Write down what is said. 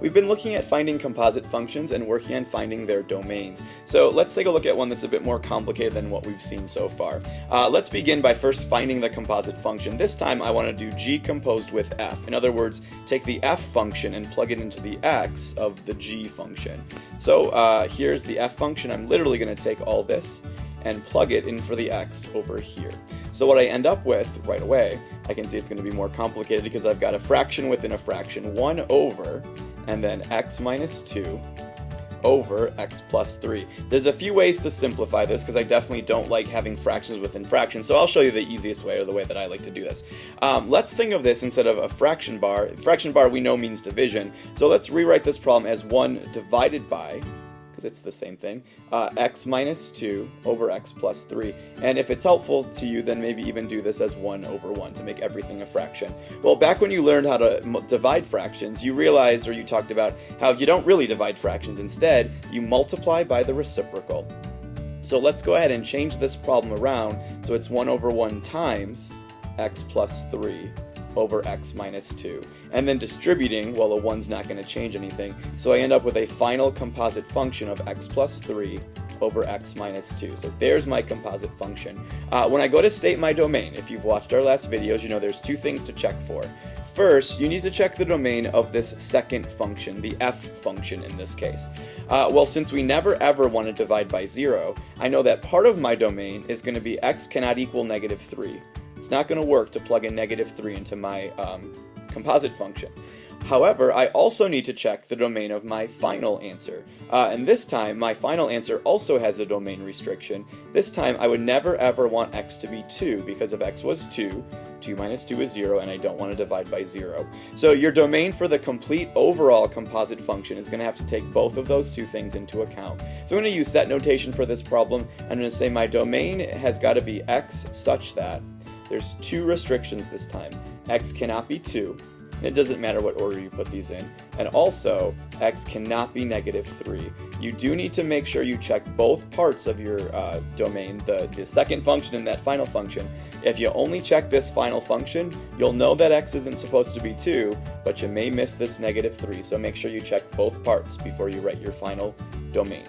we've been looking at finding composite functions and working on finding their domains. So let's take a look at one that's a bit more complicated than what we've seen so far. Let's begin by first finding the composite function. This time I want to do g composed with f. In other words, take the f function and plug it into the x of the g function. So here's the f function. I'm literally going to take all this and plug it in for the x over here. So what I end up with right away, I can see it's going to be more complicated because I've got a fraction within a fraction, 1 over, and then x minus 2 over x plus 3. There's a few ways to simplify this because I definitely don't like having fractions within fractions, so I'll show you the easiest way, or the way that I like to do this. Let's think of this instead of a fraction bar. Fraction bar we know means division, so let's rewrite this problem as 1 divided by, because it's the same thing, x minus 2 over x plus 3. And if it's helpful to you, then maybe even do this as 1 over 1 to make everything a fraction. Well, back when you learned how to divide fractions, you realized, or you talked about, how you don't really divide fractions. Instead, you multiply by the reciprocal. So let's go ahead and change this problem around so it's 1 over 1 times x plus 3 over x minus 2. And then distributing, well, the 1's not going to change anything, so I end up with a final composite function of x plus 3 over x minus 2. So there's my composite function. When I go to state my domain, if you've watched our last videos, you know there's two things to check for. First, you need to check the domain of this second function, the f function in this case. Well, since we never ever want to divide by 0, I know that part of my domain is going to be x cannot equal negative 3. It's not going to work to plug in negative 3 into my composite function. However, I also need to check the domain of my final answer. And this time, my final answer also has a domain restriction. This time, I would never ever want x to be 2, because if x was 2, 2 minus 2 is 0, and I don't want to divide by 0. So your domain for the complete overall composite function is going to have to take both of those two things into account. So I'm going to use set notation for this problem. I'm going to say my domain has got to be x such that there's two restrictions this time. X cannot be 2. It doesn't matter what order you put these in. And also, x cannot be negative 3. You do need to make sure you check both parts of your domain, the second function and that final function. If you only check this final function, you'll know that x isn't supposed to be 2, but you may miss this negative 3. So make sure you check both parts before you write your final domain.